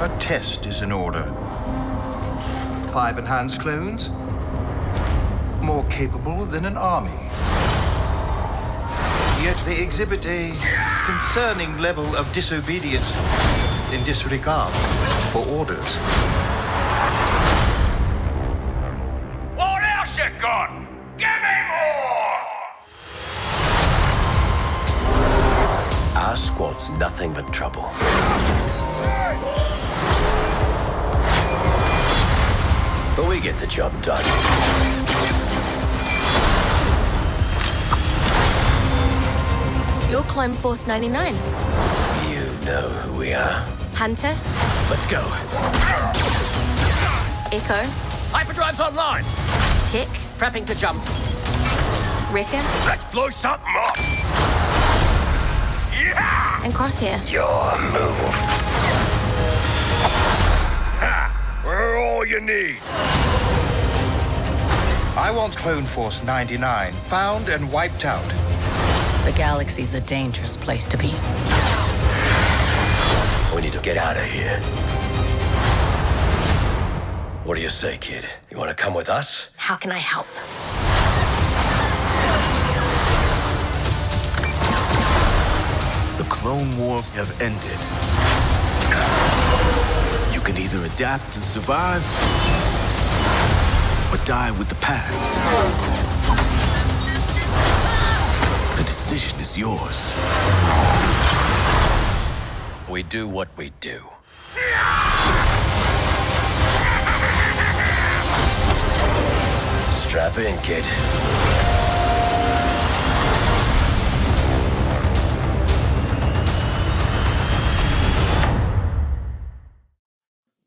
A test is in order. 5 enhanced clones, more capable than an army. Yet they exhibit a concerning level of disobedience and disregard for orders. What else you got? Give me more! Our squad's nothing but trouble. But we get the job done. You'll climb Force 99. You know who we are. Hunter, Let's go. Echo, Hyperdrive's online. Tick, Prepping to jump. Wrecker, Let's blow something up! Yeah! and Crosshair. Your move. Ha! We're all you need. I want Clone Force 99 found and wiped out. The galaxy's a dangerous place to be. We need to get out of here. What do you say, kid? You want to come with us? How can I help? The Clone Wars have ended. You can either adapt and survive, or die with the past. The decision is yours. We do what we do. Strap in, kid.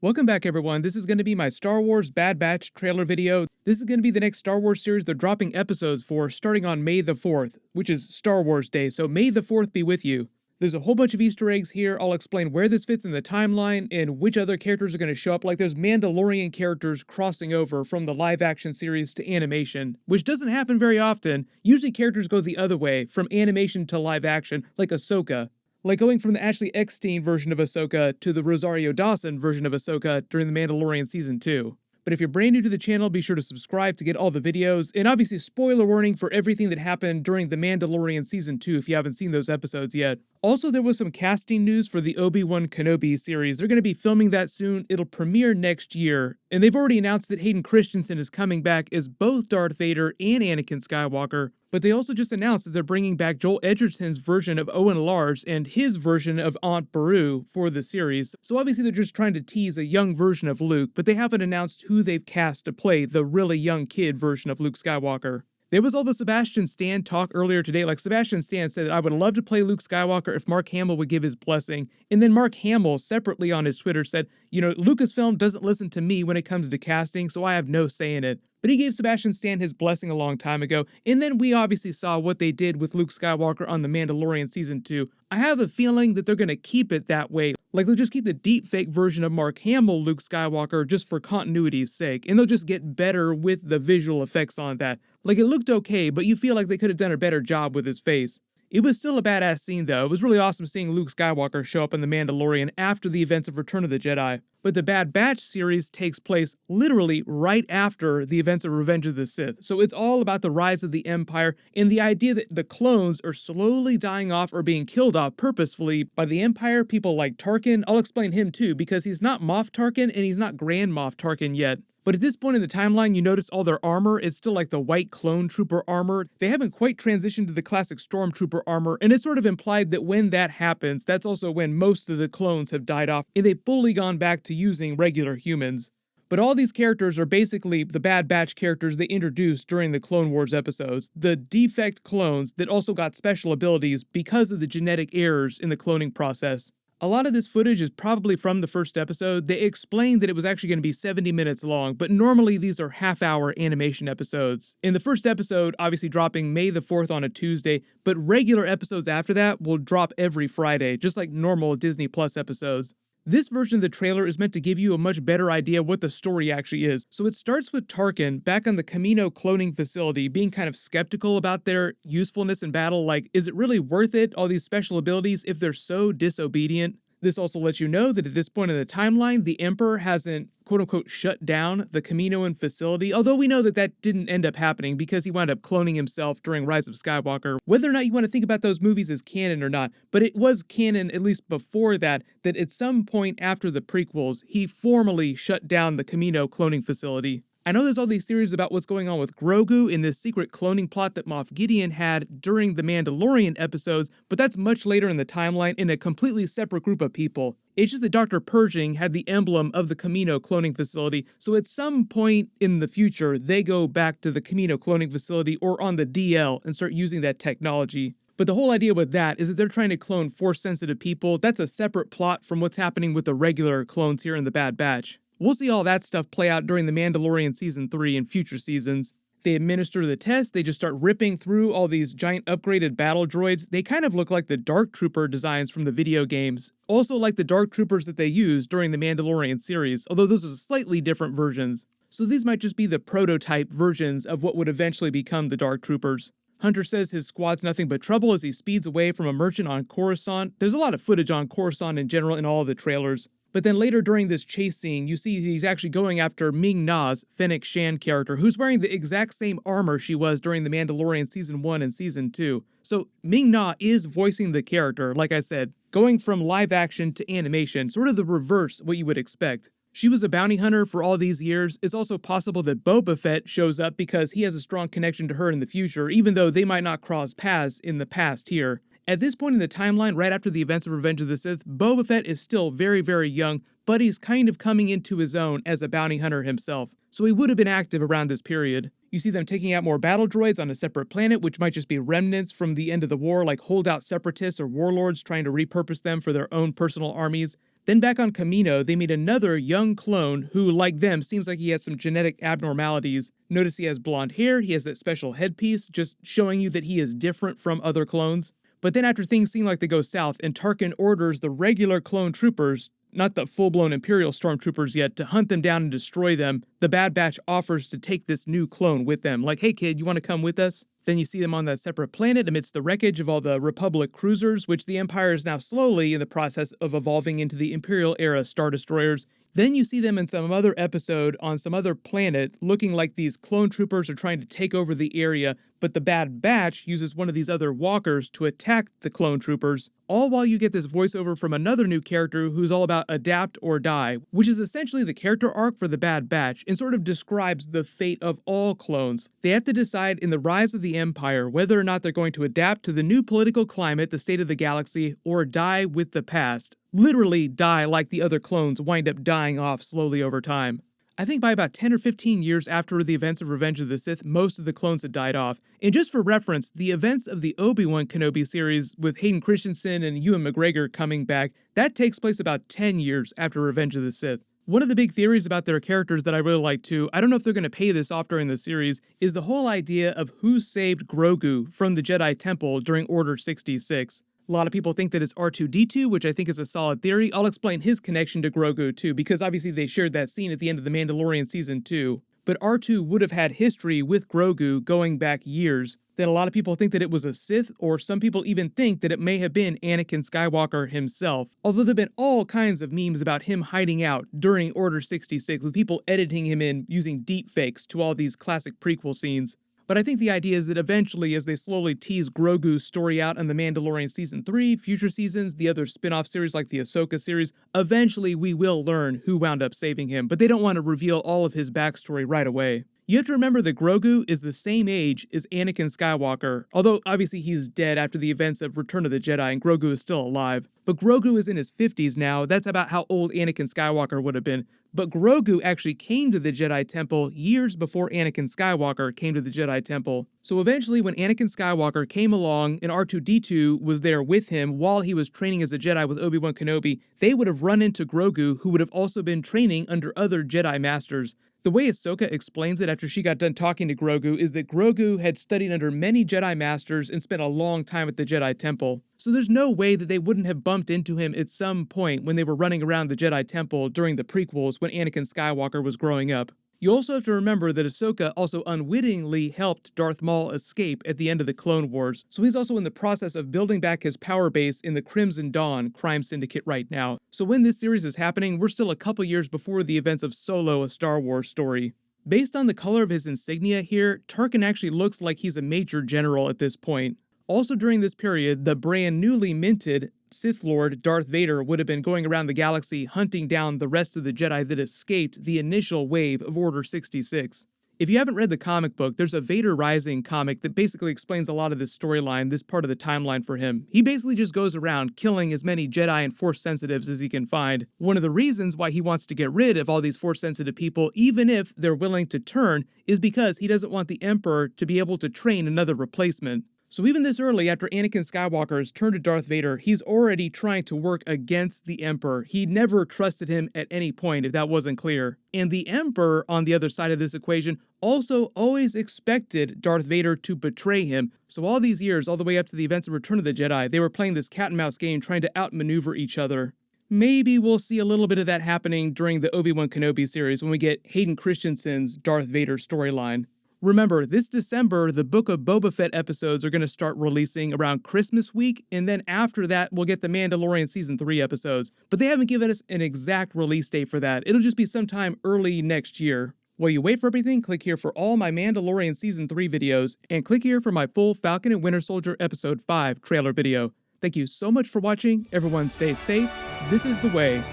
Welcome back, everyone. This is going to be my Star Wars Bad Batch trailer video. This is going to be the next Star Wars series they're dropping episodes for starting on May the 4th, which is Star Wars Day, so May the 4th be with you. There's a whole bunch of Easter eggs here. I'll explain where this fits in the timeline and which other characters are going to show up. Like there's Mandalorian characters crossing over from the live-action series to animation, which doesn't happen very often. Usually characters go the other way, from animation to live-action, like Ahsoka. Like going from the Ashley Eckstein version of Ahsoka to the Rosario Dawson version of Ahsoka during The Mandalorian Season 2. But if you're brand new to the channel, be sure to subscribe to get all the videos, and obviously spoiler warning for everything that happened during The Mandalorian Season 2 if you haven't seen those episodes yet. Also, there was some casting news for the Obi-Wan Kenobi series. They're going to be filming that soon. It'll premiere next year, and they've already announced that Hayden Christensen is coming back as both Darth Vader and Anakin Skywalker. But they also just announced that they're bringing back Joel Edgerton's version of Owen Lars and his version of Aunt Beru for the series. So obviously they're just trying to tease a young version of Luke, but they haven't announced who they've cast to play the really young kid version of Luke Skywalker. There was all the Sebastian Stan talk earlier today. Like Sebastian Stan said that I would love to play Luke Skywalker if Mark Hamill would give his blessing. And then Mark Hamill separately on his Twitter said, you know, Lucasfilm doesn't listen to me when it comes to casting, so I have no say in it. But he gave Sebastian Stan his blessing a long time ago. And then we obviously saw what they did with Luke Skywalker on The Mandalorian Season 2. I have a feeling that they're going to keep it that way. Like they'll just keep the deepfake version of Mark Hamill Luke Skywalker just for continuity's sake. And they'll just get better with the visual effects on that. Like it looked okay, but you feel like they could have done a better job with his face. It was still a badass scene though. It was really awesome seeing Luke Skywalker show up in The Mandalorian after the events of Return of the Jedi. But the Bad Batch series takes place literally right after the events of Revenge of the Sith. So it's all about the rise of the Empire and the idea that the clones are slowly dying off or being killed off purposefully by the Empire, people like Tarkin. I'll explain him too, because he's not Moff Tarkin and he's not Grand Moff Tarkin yet. But at this point in the timeline, you notice all their armor is still like the white clone trooper armor. They haven't quite transitioned to the classic stormtrooper armor, and it's sort of implied that when that happens, that's also when most of the clones have died off, and they've fully gone back to using regular humans. But all these characters are basically the Bad Batch characters they introduced during the Clone Wars episodes, the defect clones that also got special abilities because of the genetic errors in the cloning process. A lot of this footage is probably from the first episode. They explained that it was actually going to be 70 minutes long, but normally these are half-hour animation episodes. In the first episode, obviously dropping May the 4th on a Tuesday, but regular episodes after that will drop every Friday, just like normal Disney Plus episodes. This version of the trailer is meant to give you a much better idea what the story actually is. So it starts with Tarkin back on the Camino cloning facility being kind of skeptical about their usefulness in battle. Like, is it really worth it, all these special abilities, if they're so disobedient? This also lets you know that at this point in the timeline, the Emperor hasn't quote-unquote shut down the Kaminoan facility, although we know that that didn't end up happening because he wound up cloning himself during Rise of Skywalker. Whether or not you want to think about those movies as canon or not, but it was canon at least before that at some point after the prequels, he formally shut down the Kamino cloning facility. I know there's all these theories about what's going on with Grogu in this secret cloning plot that Moff Gideon had during the Mandalorian episodes, but that's much later in the timeline in a completely separate group of people. It's just that Dr. Pershing had the emblem of the Kamino cloning facility, so at some point in the future, they go back to the Kamino cloning facility or on the DL and start using that technology. But the whole idea with that is that they're trying to clone Force-sensitive people. That's a separate plot from what's happening with the regular clones here in the Bad Batch. We'll see all that stuff play out during The Mandalorian Season 3 and future seasons. They administer the test, they just start ripping through all these giant upgraded battle droids. They kind of look like the Dark Trooper designs from the video games. Also like the Dark Troopers that they used during the Mandalorian series, although those are slightly different versions. So these might just be the prototype versions of what would eventually become the Dark Troopers. Hunter says his squad's nothing but trouble as he speeds away from a merchant on Coruscant. There's a lot of footage on Coruscant in general in all of the trailers. But then later during this chase scene, you see he's actually going after Ming-Na's Fennec Shan character, who's wearing the exact same armor she was during The Mandalorian Season 1 and Season 2. So Ming-Na is voicing the character, like I said, going from live action to animation, sort of the reverse what you would expect. She was a bounty hunter for all these years. It's also possible that Boba Fett shows up because he has a strong connection to her in the future, even though they might not cross paths in the past here. At this point in the timeline, right after the events of Revenge of the Sith, Boba Fett is still very, very young, but he's kind of coming into his own as a bounty hunter himself, so he would have been active around this period. You see them taking out more battle droids on a separate planet, which might just be remnants from the end of the war, like holdout separatists or warlords trying to repurpose them for their own personal armies. Then back on Kamino, they meet another young clone who, like them, seems like he has some genetic abnormalities. Notice he has blonde hair, he has that special headpiece, just showing you that he is different from other clones. But then after things seem like they go south, and Tarkin orders the regular clone troopers, not the full-blown Imperial stormtroopers yet, to hunt them down and destroy them, the Bad Batch offers to take this new clone with them. Like, hey kid, you want to come with us? Then you see them on that separate planet amidst the wreckage of all the Republic cruisers, which the Empire is now slowly in the process of evolving into the Imperial-era Star Destroyers. Then you see them in some other episode on some other planet, looking like these clone troopers are trying to take over the area, but the Bad Batch uses one of these other walkers to attack the clone troopers, all while you get this voiceover from another new character who's all about adapt or die, which is essentially the character arc for the Bad Batch and sort of describes the fate of all clones. They have to decide in the rise of the Empire whether or not they're going to adapt to the new political climate, the state of the galaxy, or die with the past. Literally die like the other clones wind up dying off slowly over time. I think by about 10 or 15 years after the events of Revenge of the Sith, most of the clones had died off. And just for reference, the events of the Obi-Wan Kenobi series with Hayden Christensen and Ewan McGregor coming back, that takes place about 10 years after Revenge of the Sith. One of the big theories about their characters that I really like too, I don't know if they're going to pay this off during the series, is the whole idea of who saved Grogu from the Jedi Temple during Order 66. A lot of people think that it's R2-D2, which I think is a solid theory. I'll explain his connection to Grogu too, because obviously they shared that scene at the end of The Mandalorian Season 2. But R2 would have had history with Grogu going back years. Then a lot of people think that it was a Sith, or some people even think that it may have been Anakin Skywalker himself. Although there have been all kinds of memes about him hiding out during Order 66, with people editing him in using deepfakes to all these classic prequel scenes. But I think the idea is that eventually, as they slowly tease Grogu's story out in The Mandalorian Season 3, future seasons, the other spin-off series like the Ahsoka series, eventually we will learn who wound up saving him, but they don't want to reveal all of his backstory right away. You have to remember that Grogu is the same age as Anakin Skywalker, although obviously he's dead after the events of Return of the Jedi and Grogu is still alive. But Grogu is in his 50s now, that's about how old Anakin Skywalker would have been. But Grogu actually came to the Jedi Temple years before Anakin Skywalker came to the Jedi Temple. So eventually when Anakin Skywalker came along and R2-D2 was there with him while he was training as a Jedi with Obi-Wan Kenobi, they would have run into Grogu, who would have also been training under other Jedi Masters. The way Ahsoka explains it after she got done talking to Grogu is that Grogu had studied under many Jedi Masters and spent a long time at the Jedi Temple. So there's no way that they wouldn't have bumped into him at some point when they were running around the Jedi Temple during the prequels when Anakin Skywalker was growing up. You also have to remember that Ahsoka also unwittingly helped Darth Maul escape at the end of the Clone Wars, so he's also in the process of building back his power base in the Crimson Dawn crime syndicate right now. So when this series is happening, we're still a couple years before the events of Solo, a Star Wars story. Based on the color of his insignia here, Tarkin actually looks like he's a major general at this point. Also during this period, the brand newly minted Sith Lord Darth Vader would have been going around the galaxy hunting down the rest of the Jedi that escaped the initial wave of Order 66. If you haven't read the comic book, there's a Vader Rising comic that basically explains a lot of this storyline, this part of the timeline for him. He basically just goes around killing as many Jedi and Force sensitives as he can find. One of the reasons why he wants to get rid of all these Force sensitive people, even if they're willing to turn, is because he doesn't want the Emperor to be able to train another replacement. So even this early, after Anakin Skywalker has turned to Darth Vader, he's already trying to work against the Emperor. He never trusted him at any point, if that wasn't clear. And the Emperor, on the other side of this equation, also always expected Darth Vader to betray him. So all these years, all the way up to the events of Return of the Jedi, they were playing this cat and mouse game trying to outmaneuver each other. Maybe we'll see a little bit of that happening during the Obi-Wan Kenobi series when we get Hayden Christensen's Darth Vader storyline. Remember, this December, the Book of Boba Fett episodes are going to start releasing around Christmas week, and then after that, we'll get the Mandalorian Season 3 episodes. But they haven't given us an exact release date for that. It'll just be sometime early next year. While you wait for everything, click here for all my Mandalorian Season 3 videos, and click here for my full Falcon and Winter Soldier Episode 5 trailer video. Thank you so much for watching. Everyone stay safe. This is the way.